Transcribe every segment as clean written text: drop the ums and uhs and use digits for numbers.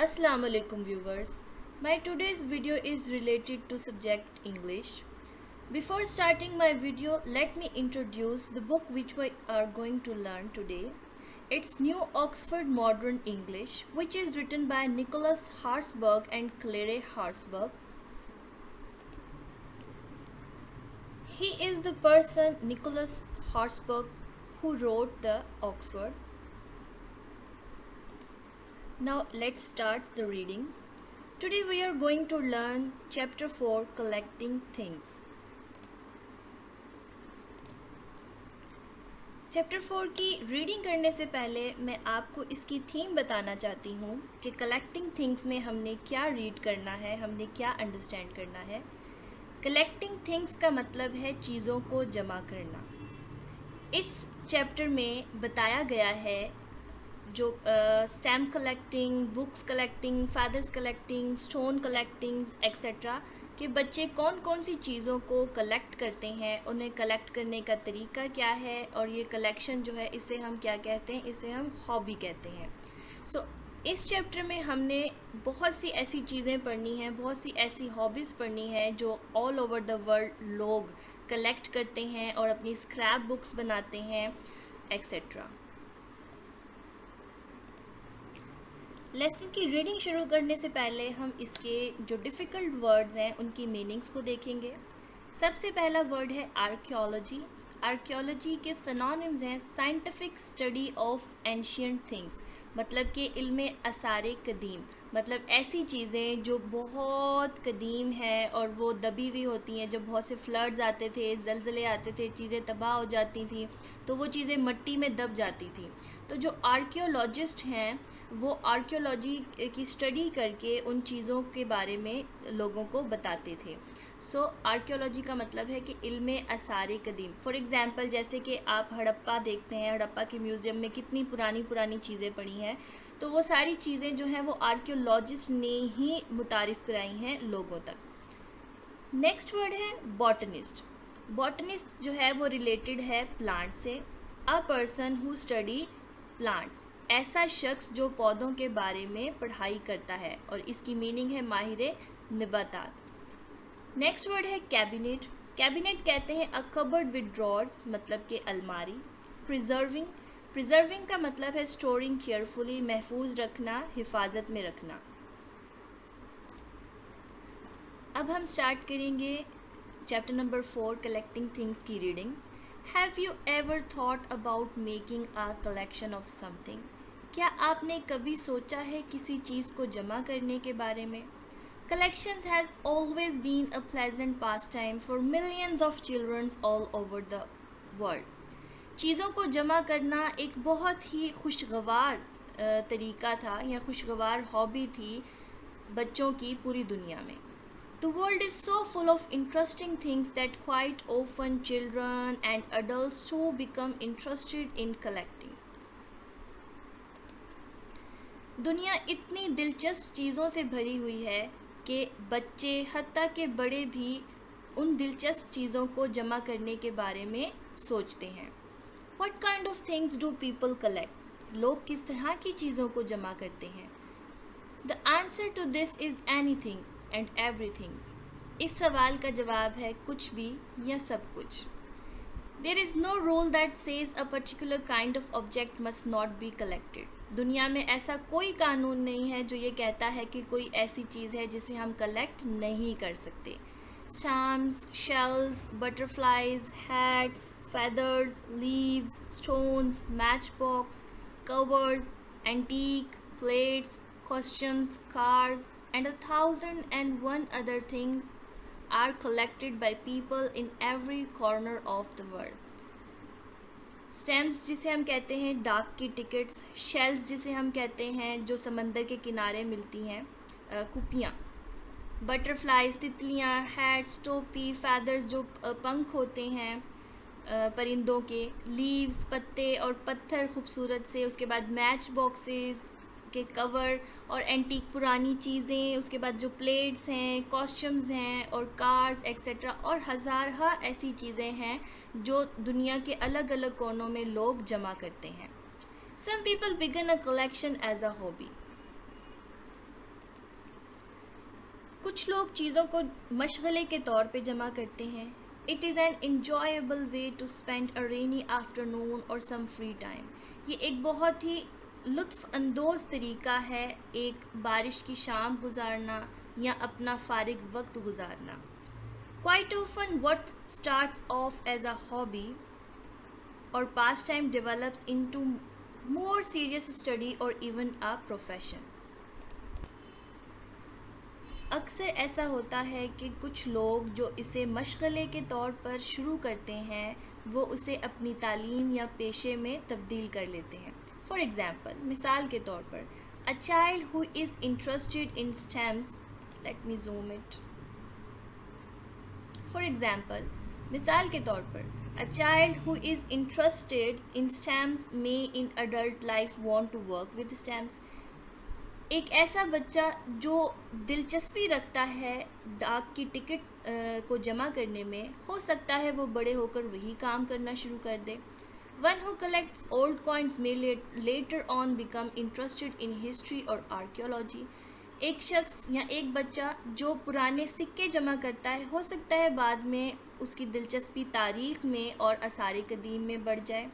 Assalamu alaikum viewers. My today's video is related to subject English. Before starting my video, let me introduce the book which we are going to learn today. It's New Oxford Modern English, which is written by Nicholas Harsberg and Claire Harsberg. He is the person, Nicholas Harsberg, who wrote the Oxford. Now let's start the reading. Today we are going to learn chapter 4, collecting things. Chapter 4 की reading करने से पहले मैं आपको इसकी theme बताना चाहती हूँ कि कलेक्टिंग थिंग्स में हमने क्या रीड करना है, हमने क्या अंडरस्टैंड करना है। कलेक्टिंग थिंग्स का मतलब है चीज़ों को जमा करना। इस चैप्टर में बताया गया है जो stamp collecting, books collecting, feathers collecting, stone collecting etcetera कि बच्चे कौन कौन सी चीज़ों को कलेक्ट करते हैं, उन्हें कलेक्ट करने का तरीका क्या है और ये कलेक्शन जो है इसे हम क्या कहते हैं, इसे हम हॉबी कहते हैं। सो इस चैप्टर में हमने बहुत सी ऐसी चीज़ें पढ़नी हैं, बहुत सी ऐसी हॉबीज़ पढ़नी हैं जो ऑल ओवर द वर्ल्ड लोग कलेक्ट करते हैं और अपनी स्क्रैप बुक्स बनाते हैं एक्सेट्रा। लेसन की रीडिंग शुरू करने से पहले हम इसके जो डिफ़िकल्ट वर्ड्स हैं उनकी मीनिंग्स को देखेंगे। सबसे पहला वर्ड है आर्कियोलॉजी। आर्कियोलॉजी के सिनोनिम्स हैं scientific study of ancient things, मतलब कि इल्म आसार कदीम, मतलब ऐसी चीज़ें जो बहुत कदीम हैं और वो दबी हुई होती हैं। जब बहुत से फ्लड्स आते थे, ज़लज़ले आते थे, चीज़ें तबाह हो जाती थी तो वो चीज़ें मिट्टी में दब जाती थी। तो जो आर्कियोलॉजिस्ट हैं वो आर्कियोलॉजी की स्टडी करके उन चीज़ों के बारे में लोगों को बताते थे। सो आर्कियोलॉजी का मतलब है कि इल्म आसार कदीम। फॉर एग्ज़ाम्पल जैसे कि आप हड़प्पा देखते हैं, हड़प्पा के म्यूज़ियम में कितनी पुरानी पुरानी चीज़ें पड़ी हैं, तो वो सारी चीज़ें जो हैं वो आर्कियोलॉजिस्ट ने ही मुतारिफ़ कराई हैं लोगों तक। नेक्स्ट वर्ड है बॉटनिस्ट। बॉटनिस्ट जो है वो रिलेटेड है प्लांट से। A person who study plants, ऐसा शख्स जो पौधों के बारे में पढ़ाई करता है और इसकी मीनिंग है माहिर नबातात। नेक्स्ट वर्ड है कैबिनेट। कैबिनेट कहते हैं अ कबर्ड विद ड्रॉर्स, मतलब कि अलमारी। प्रिजर्विंग, प्रिजर्विंग का मतलब है स्टोरिंग केयरफुली, महफूज रखना, हिफाजत में रखना। अब हम स्टार्ट करेंगे चैप्टर नंबर 4 कलेक्टिंग थिंग्स की reading. Have you ever thought about making a collection of something? क्या आपने कभी सोचा है किसी चीज़ को जमा करने के बारे में? Collections has always been a pleasant pastime for millions of children all over the world. चीज़ों को जमा करना एक बहुत ही खुशगवार तरीका था या खुशगवार हॉबी थी बच्चों की पूरी दुनिया में। The world is so full of interesting things that quite often children and adults too become interested in collecting. दुनिया इतनी दिलचस्प चीज़ों से भरी हुई है कि बच्चे हत्ता के बड़े भी उन दिलचस्प चीज़ों को जमा करने के बारे में सोचते हैं। What kind of things do people collect? लोग किस तरह की चीज़ों को जमा करते हैं? The answer to this is anything and everything. इस सवाल का जवाब है कुछ भी या सब कुछ। There is no rule that says a particular kind of object must not be collected. दुनिया में ऐसा कोई कानून नहीं है जो ये कहता है कि कोई ऐसी चीज़ है जिसे हम कलेक्ट नहीं कर सकते। Stamps, shells, butterflies, hats, feathers, leaves, stones, matchbox, covers, antique, plates, costumes, cars, and 1,001 other things are collected by people in every corner of the world. Stamps जिसे हम कहते हैं डाक की टिकट्स, शेल्स जिसे हम कहते हैं जो समंदर के किनारे मिलती हैं, कुपियाँ, बटरफ्लाइज तितलियाँ, हैट्स, टोपी, फैदर्स जो पंख होते हैं परिंदों के, लीव्स पत्ते और पत्थर खूबसूरत से, उसके बाद मैच बॉक्सेस के कवर और एंटीक पुरानी चीज़ें, उसके बाद जो प्लेट्स हैं, कॉस्ट्यूम्स हैं और कार्स एक्सेट्रा और हज़ार ऐसी चीज़ें हैं जो दुनिया के अलग अलग कोनों में लोग जमा करते हैं। Some people begin a collection as a hobby. कुछ लोग चीज़ों को मशगले के तौर पे जमा करते हैं. It is an enjoyable way to spend a rainy afternoon और सम फ्री टाइम. ये एक बहुत ही लुत्फ़ अंदोज़ तरीका है एक बारिश की शाम गुजारना या अपना फारिग वक्त गुजारना. Quite often what starts off as a hobby or pastime develops into more serious study or even a profession. अक्सर ऐसा होता है कि कुछ लोग जो इसे मशगले के तौर पर शुरू करते हैं वो उसे अपनी तालीम या पेशे में तब्दील कर लेते हैं. फॉर एग्ज़ाम्पल, मिसाल के तौर पर, a child who is interested in stamps, let me zoom it. For example, मिसाल के तौर पर, a child who is interested in stamps may in adult life want to work with stamps. एक ऐसा बच्चा जो दिलचस्पी रखता है डाक की टिकट को जमा करने में, हो सकता है वो बड़े होकर वही काम करना शुरू कर दे. One who collects old coins may later on become interested in history और आर्कियोलॉजी. एक शख्स या एक बच्चा जो पुराने सिक्के जमा करता है, हो सकता है बाद में उसकी दिलचस्पी तारीख़ में और आसार कदीम में बढ़ जाए.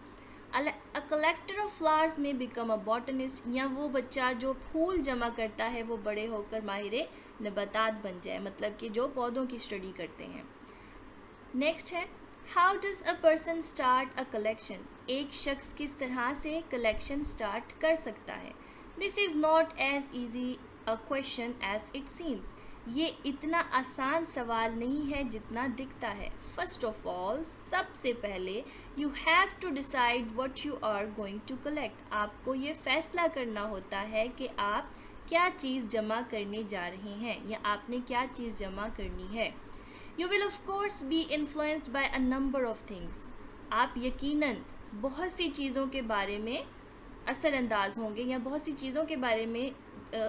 अ कलेक्टर ऑफ फ्लावर्स में बिकम अ बॉटनिस्ट, या वो बच्चा जो फूल जमा करता है वो बड़े होकर माहिर नबातात बन जाए, मतलब कि जो पौधों की स्टडी करते हैं. नेक्स्ट है, how does a person start a collection. एक शख्स किस तरह से कलेक्शन स्टार्ट कर सकता है. This is not as easy a question as it seems. ये इतना आसान सवाल नहीं है जितना दिखता है. फर्स्ट ऑफ ऑल, सबसे पहले you have to decide what you are going to collect. आपको ये फैसला करना होता है कि आप क्या चीज़ जमा करने जा रहे हैं या आपने क्या चीज़ जमा करनी है. You will of course B influenced by a number of things. आप यकीनन बहुत सी चीज़ों के बारे में असरअंदाज होंगे या बहुत सी चीज़ों के बारे में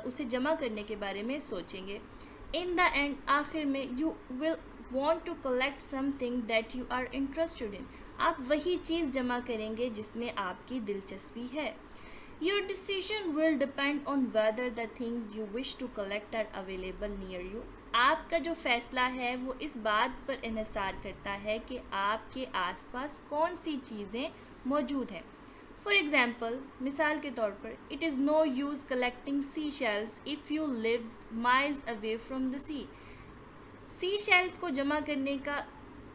उसे जमा करने के बारे में सोचेंगे. इन द एंड, आखिर में, you will want to collect something that you are interested in. आप वही चीज़ जमा करेंगे जिसमें आपकी दिलचस्पी है. Your decision will depend on whether the things you wish to collect are available near you. आपका जो फैसला है वो इस बात पर इन्हिसार करता है कि आपके आसपास कौन सी चीज़ें मौजूद हैं. फॉर एग्ज़ाम्पल, मिसाल के तौर पर, it is no use collecting sea shells if you lives miles away from the sea. Sea shells को जमा करने का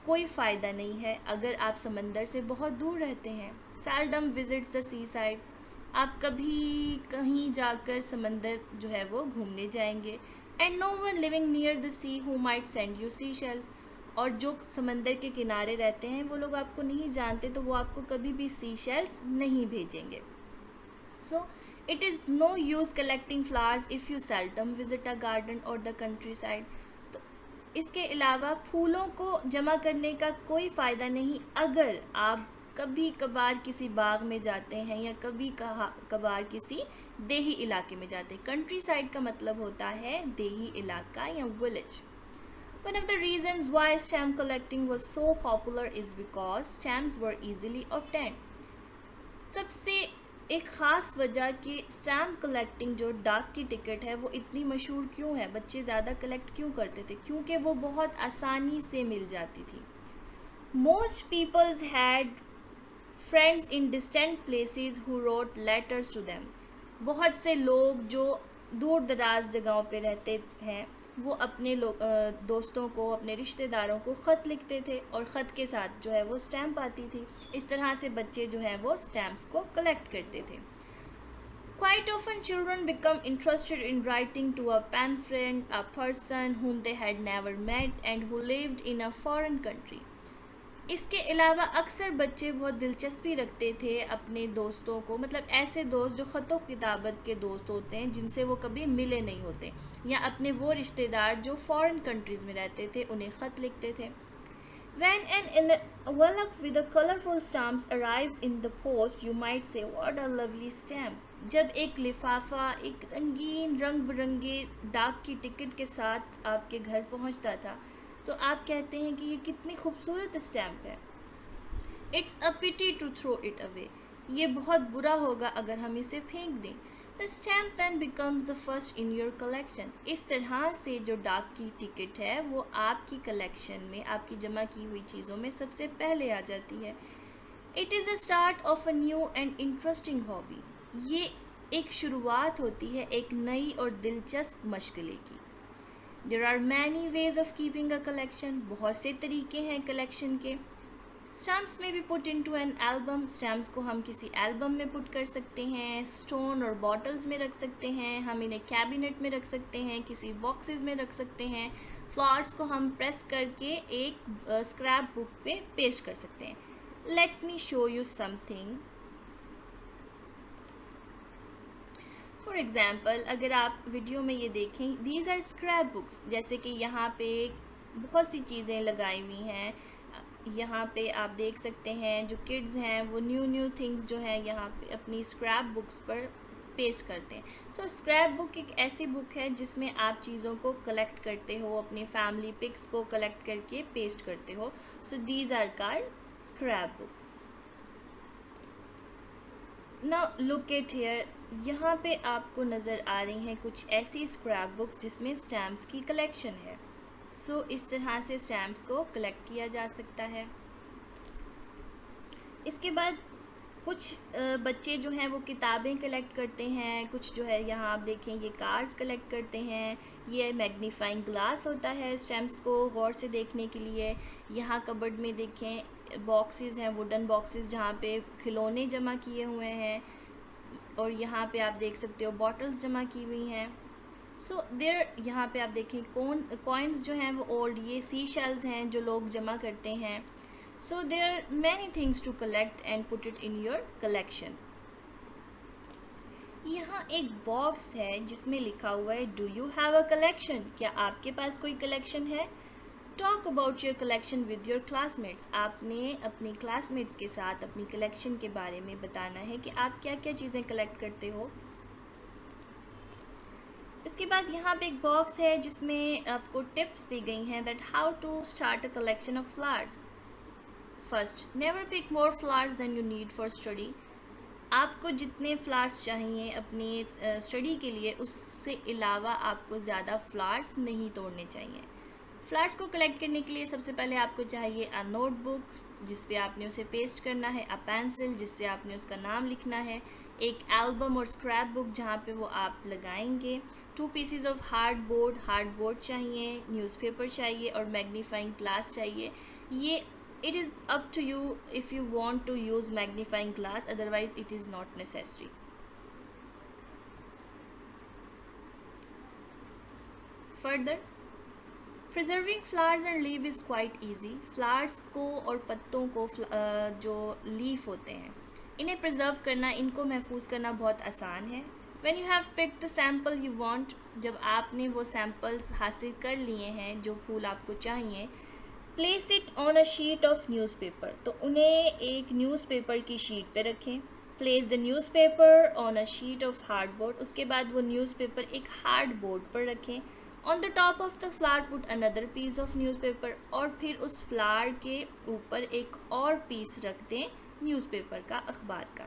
कोई फ़ायदा नहीं है अगर आप समंदर से बहुत दूर रहते हैं. Seldom visits the seaside. आप कभी कहीं जाकर समंदर जो है वो घूमने जाएंगे. And no one living near the sea who might send you sea shells. और जो समंदर के किनारे रहते हैं वो लोग आपको नहीं जानते, तो वो आपको कभी भी सी शेल्स नहीं भेजेंगे. So it is no use collecting flowers if you seldom visit a garden or the countryside. तो इसके अलावा फूलों को जमा करने का कोई फ़ायदा नहीं अगर आप कभी कभार किसी बाग में जाते हैं या कभी कभार किसी देही इलाके में जाते हैं. कंट्री साइड का मतलब होता है देही इलाका या village. One of the reasons why stamp collecting was so popular is because stamps were easily obtained. सबसे एक ख़ास वजह कि स्टैम्प कलेक्टिंग जो डाक की टिकट है वो इतनी मशहूर क्यों है, बच्चे ज़्यादा कलेक्ट क्यों करते थे, क्योंकि वो बहुत आसानी से मिल जाती थी. Most peoples had friends in distant places who wrote letters to them. बहुत से लोग जो दूर दराज जगहों पे रहते हैं वो अपने दोस्तों को, अपने रिश्तेदारों को ख़त लिखते थे और ख़त के साथ जो है वो स्टैम्प आती थी. इस तरह से बच्चे जो हैं वो स्टैम्प्स को कलेक्ट करते थे. Quite often children become interested in writing to a pen friend, a person whom they had never met and who lived in a foreign country. इसके अलावा अक्सर बच्चे बहुत दिलचस्पी रखते थे अपने दोस्तों को, मतलब ऐसे दोस्त जो ख़त किताबत के दोस्त होते हैं जिनसे वो कभी मिले नहीं होते, या अपने वो रिश्तेदार जो फॉरेन कंट्रीज़ में रहते थे उन्हें ख़त लिखते थे. When an envelope with a colorful stamps arrives in the post, you might say, "What a lovely stamp." जब एक लिफाफा एक रंगीन रंग बिरंगे डाक की टिकट के साथ आपके घर पहुंचता था तो आप कहते हैं कि ये कितनी खूबसूरत स्टैम्प है. It's a pity to throw it away. ये बहुत बुरा होगा अगर हम इसे फेंक दें. The stamp then becomes the first in your collection. इस तरह से जो डाक की टिकट है वो आपकी कलेक्शन में, आपकी जमा की हुई चीज़ों में सबसे पहले आ जाती है. It is the start of a new and interesting hobby. ये एक शुरुआत होती है एक नई और दिलचस्प मशगले की. There are many ways of keeping a collection. बहुत से तरीके हैं कलेक्शन के. स्टैम्प्स में भी put into an album. Stamps को हम किसी एल्बम में पुट कर सकते हैं, स्टोन और बॉटल्स में रख सकते हैं, हम इन्हें कैबिनेट में रख सकते हैं, किसी बॉक्सेस में रख सकते हैं. फ्लावर्स को हम प्रेस करके एक स्क्रैप बुक पे पेस्ट कर सकते हैं. Let me show you something. For example अगर आप वीडियो में ये देखें, दीज आर स्क्रैप बुक्स. जैसे कि यहाँ पे बहुत सी चीज़ें लगाई हुई हैं. यहाँ पे आप देख सकते हैं जो किड्स हैं वो न्यू थिंग्स जो है यहाँ पे अपनी स्क्रैप बुक्स पर पेस्ट करते हैं. सो स्क्रैप बुक एक ऐसी बुक है जिसमें आप चीज़ों को कलेक्ट करते हो, अपनी फैमिली पिक्स को कलेक्ट करके पेस्ट करते हो. So these are called scrapbooks. Now look at here. यहाँ पे आपको नज़र आ रही हैं कुछ ऐसी स्क्रैप बुक्स जिसमें स्टैम्प्स की कलेक्शन है. सो इस तरह से स्टैम्प्स को कलेक्ट किया जा सकता है. इसके बाद कुछ बच्चे जो हैं वो किताबें कलेक्ट करते हैं. कुछ जो है यहाँ आप देखें ये कार्ड्स कलेक्ट करते हैं. ये मैग्नीफाइंग ग्लास होता है स्टैम्प्स को गौर से देखने के लिए. यहाँ कबर्ड में देखें बॉक्सेस हैं, वुडन बॉक्सेस जहाँ पे खिलौने जमा किए हुए हैं. और यहाँ पे आप देख सकते हो बॉटल्स जमा की हुई हैं. सो देयर यहाँ पे आप देखें कॉइन्स जो हैं वो ओल्ड, ये सी शेल्स हैं जो लोग जमा करते हैं. So there many things to collect and put it in your collection. यहाँ एक बॉक्स है जिसमें लिखा हुआ है do you have a collection. क्या आपके पास कोई कलेक्शन है. Talk about your collection with your classmates. आपने अपने क्लासमेट्स के साथ अपनी कलेक्शन के बारे में बताना है कि आप क्या क्या चीज़ें कलेक्ट करते हो. इसके बाद यहाँ पे एक बॉक्स है जिसमें आपको टिप्स दी गई हैं that how to start a collection of flowers. First, never pick more flowers then you need for study. आपको जितने फ्लावर्स चाहिए अपनी स्टडी के लिए उससे अलावा आपको ज़्यादा फ्लावर्स नहीं तोड़ने चाहिए. फ्लावर्स को कलेक्ट करने के लिए सबसे पहले आपको चाहिए अ नोटबुक जिस पे आपने उसे पेस्ट करना है, अ पेंसिल जिससे आपने उसका नाम लिखना है, एक एल्बम और स्क्रैप बुक जहाँ पे वो आप लगाएंगे, 2 पीसेस ऑफ हार्डबोर्ड चाहिए, न्यूज़पेपर चाहिए और मैग्नीफाइंग ग्लास चाहिए. ये it is up to you if you want to use magnifying glass, otherwise it is not necessary. Further, preserving flowers and leave is quite easy. Flowers को और पत्तों को जो लीफ होते हैं इन्हें प्रिजर्व करना, इनको महफूज करना बहुत आसान है. When you have picked the sample you want, जब आपने वो सैम्पल्स हासिल कर लिए हैं जो फूल आपको चाहिए, place it on a sheet of newspaper. तो उन्हें एक न्यूज़पेपर की शीट पे रखें. Place the newspaper on a sheet of hardboard. उसके बाद वो न्यूज़पेपर एक हार्ड बोर्ड पर रखें. On the top of the flower put another piece of newspaper. और फिर उस फ्लावर के ऊपर एक और पीस रख दें न्यूज़पेपर का, अखबार का.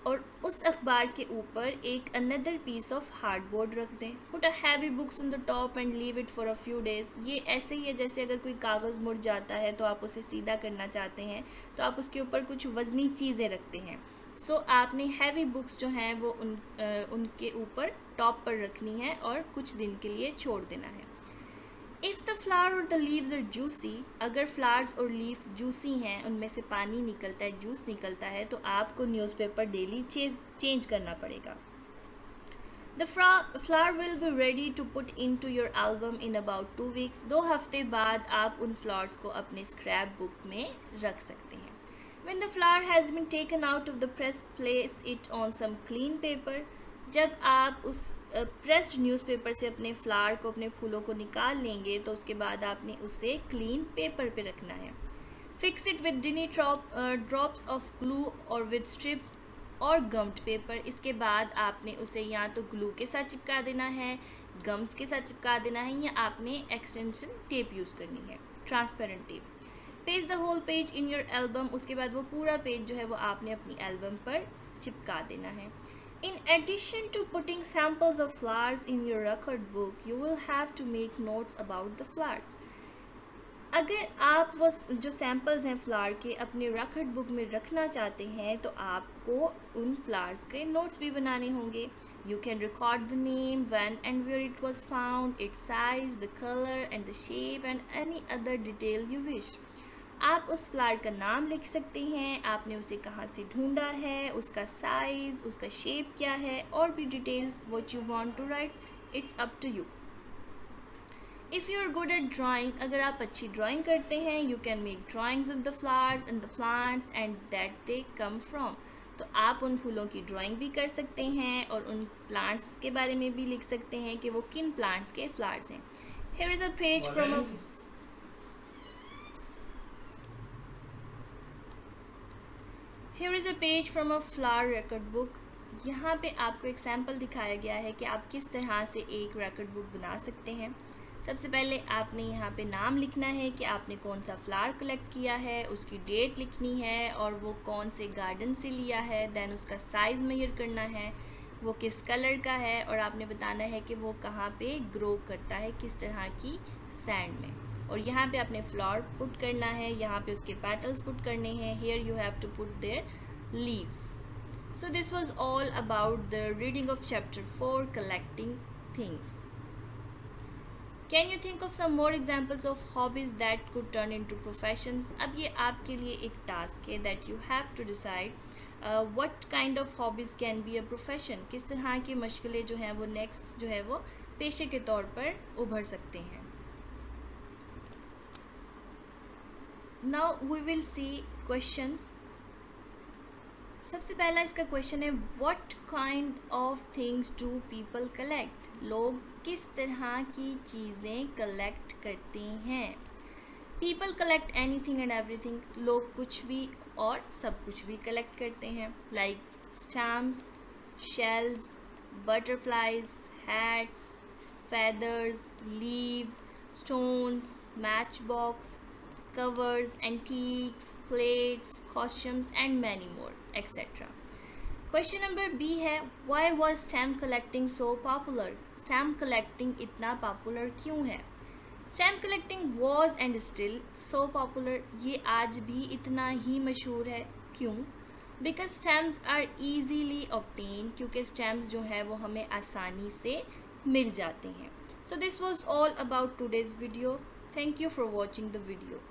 और उस अखबार के ऊपर एक अनदर पीस ऑफ हार्डबोर्ड रख दें. Put a heavy books on the top and leave it for a few days. ये ऐसे ही है जैसे अगर कोई कागज़ मुड़ जाता है तो आप उसे सीधा करना चाहते हैं तो आप उसके ऊपर कुछ वज़नी चीज़ें रखते हैं. सो आपने हैवी बुक्स जो हैं वो उनके ऊपर टॉप पर रखनी है और कुछ दिन के लिए छोड़ देना है. इफ़ द फ्लावर और द लीव्स आर जूसी, अगर फ्लावर्स और लीव्स जूसी हैं, उनमें से पानी निकलता है, जूस निकलता है, तो आपको न्यूज़पेपर डेली चेंज करना पड़ेगा. The flower will be ready to put into your album in about 2 weeks. 2 हफ्ते बाद आप उन फ्लावर्स को अपने स्क्रैप बुक में रख सकते हैं. When the flower has been taken out of the press, place it on some clean paper. जब आप उस प्रेस्ड न्यूज़पेपर से अपने फ्लावर को, अपने फूलों को निकाल लेंगे तो उसके बाद आपने उसे क्लीन पेपर पे रखना है. Fix it with टिनी drops of glue और विद स्ट्रिप और गम्ड पेपर. इसके बाद आपने उसे या तो ग्लू के साथ चिपका देना है, गम्स के साथ चिपका देना है, या आपने एक्सटेंशन टेप यूज़ करनी है, transparent tape. Page the whole page in your album. उसके बाद वो पूरा पेज जो है वो आपने अपनी एल्बम पर चिपका देना है. In addition to putting samples of flowers in your record book, you will have to make notes about the flowers. अगर आप वो जो सैम्पल्स हैं फ्लावर के अपने record बुक में रखना चाहते हैं तो आपको उन फ्लावर्स के नोट्स भी बनाने होंगे. You can record the name, when and where it was found, its size, the color and the shape and any other detail you wish. आप उस फ्लावर का नाम लिख सकते हैं, आपने उसे कहाँ से ढूंढा है, उसका साइज़, उसका शेप क्या है और भी details what you want to write, it's up to you. If you are good at drawing, अगर आप अच्छी ड्राइंग करते हैं, you can make drawings of the flowers and the plants and that they come from. तो आप उन फूलों की ड्राइंग भी कर सकते हैं और उन प्लांट्स के बारे में भी लिख सकते हैं कि वो किन प्लांट्स के फ्लावर्स हैं. Here is a page from a Here is a page from a flower record book. यहाँ पे आपको एक सैम्पल दिखाया गया है कि आप किस तरह से एक record book बना सकते हैं. सबसे पहले आपने यहाँ पे नाम लिखना है कि आपने कौन सा फ्लावर कलेक्ट किया है, उसकी डेट लिखनी है और वो कौन से गार्डन से लिया है. देन उसका साइज़ मेजर करना है, वो किस कलर का है और आपने बताना है कि वो कहाँ पे ग्रो करता है, किस तरह की सैंड में. और यहाँ पे आपने फ्लावर पुट करना है, यहाँ पे उसके पेटल्स पुट करने हैं. Here you have to put their leaves. So this was all about the reading of chapter 4 collecting things. Can you think of some more examples of hobbies that could turn into professions. अब ये आपके लिए एक task है that you have to decide what kind of hobbies can be a profession. किस तरह की मशगलें जो हैं वो नेक्स्ट जो है वो पेशे के तौर पर उभर सकते हैं. Now we will see questions. सबसे पहला इसका क्वेश्चन है what kind of things do people collect. लोग किस तरह की चीज़ें कलेक्ट करते हैं. People collect anything and everything. लोग कुछ भी और सब कुछ भी कलेक्ट करते हैं like stamps, shells, butterflies, hats, feathers, leaves, stones, matchbox, covers, antiques, plates, costumes and many more etc. Question number B है why was stamp collecting so popular. Stamp collecting इतना popular क्यों है. Stamp collecting was and still so popular. ये आज भी इतना ही मशहूर है. क्यों? Because stamps are easily obtained. क्योंकि stamps जो है वो हमें आसानी से मिल जाते हैं. So this was all about today's video. Thank you for watching the video.